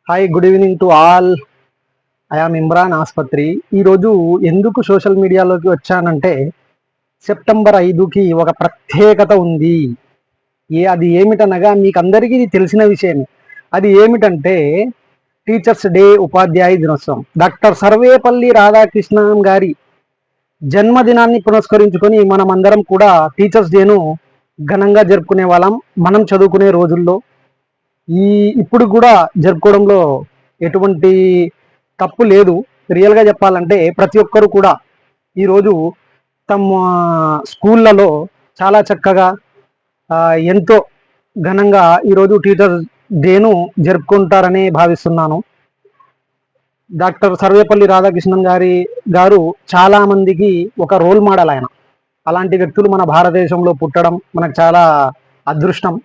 Hi, good evening to all. I am Imran ఆస్పత్రి. ఈరోజు ఎందుకు సోషల్ మీడియాలోకి వచ్చానంటే, సెప్టెంబర్ 5కి ఒక ప్రత్యేకత ఉంది. అది ఏమిటనగా మీకు అందరికీ ఇది తెలిసిన విషయమే. అది ఏమిటంటే టీచర్స్ డే, ఉపాధ్యాయ దినోత్సవం. డాక్టర్ సర్వేపల్లి రాధాకృష్ణన్ గారి జన్మదినాన్ని పురస్కరించుకొని మనమందరం కూడా టీచర్స్ డేను ఘనంగా జరుపుకునే వాళ్ళం. మనం చదువుకునే రోజుల్లో ఇప్పుడు కూడా జరుపుకోవడంలో ఎటువంటి తప్పు లేదు. రియల్గా చెప్పాలంటే ప్రతి ఒక్కరు కూడా ఈరోజు తమ స్కూళ్ళలో చాలా చక్కగా ఎంతో ఘనంగా ఈరోజు టీచర్స్ డేను జరుపుకుంటారని భావిస్తున్నాను. డాక్టర్ సర్వేపల్లి రాధాకృష్ణన్ గారు చాలా మందికి ఒక రోల్ మోడల్ ఆయన. అలాంటి వ్యక్తులు మన భారతదేశంలో పుట్టడం మనకు చాలా అదృష్టం.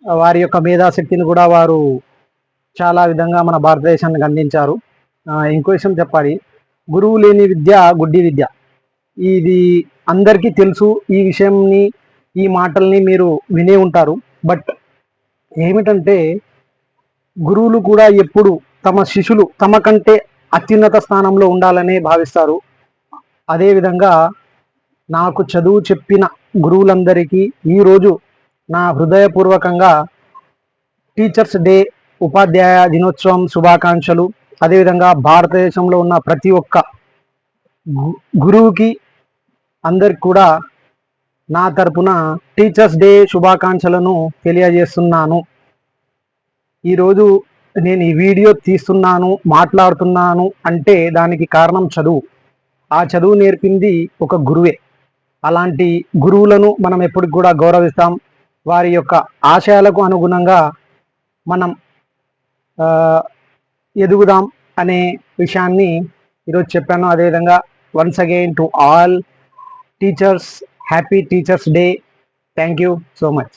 వారి యొక్క మేధాశక్తిని కూడా వారు చాలా విధంగా మన భారతదేశానికి అందించారు. ఇంకో విషయం చెప్పాలి, గురువు లేని విద్య గుడ్డి విద్య. ఇది అందరికీ తెలుసు. ఈ విషయంని, ఈ మాటల్ని మీరు వినే ఉంటారు. బట్ ఏమిటంటే గురువులు కూడా ఎప్పుడు తమ శిష్యులు తమ కంటే అత్యున్నత స్థానంలో ఉండాలనే భావిస్తారు. అదేవిధంగా నాకు చదువు చెప్పిన గురువులందరికీ ఈరోజు నా హృదయపూర్వకంగా టీచర్స్ డే, ఉపాధ్యాయ దినోత్సవం శుభాకాంక్షలు. అదేవిధంగా భారతదేశంలో ఉన్న ప్రతి ఒక్క గురువుకి అందరికి కూడా నా తరపున టీచర్స్ డే శుభాకాంక్షలను తెలియజేస్తున్నాను. ఈరోజు నేను ఈ వీడియో తీస్తున్నాను, మాట్లాడుతున్నాను అంటే దానికి కారణం చదువు. ఆ చదువు నేర్పింది ఒక గురువే. అలాంటి గురువులను మనం ఎప్పటికి కూడా గౌరవిస్తాం. వారి యొక్క ఆశయాలకు అనుగుణంగా మనం ఎదుగుదాం అనే విషయాన్ని ఈరోజు చెప్పాను. అదేవిధంగా once again to all teachers, happy teachers day. Thank you so much.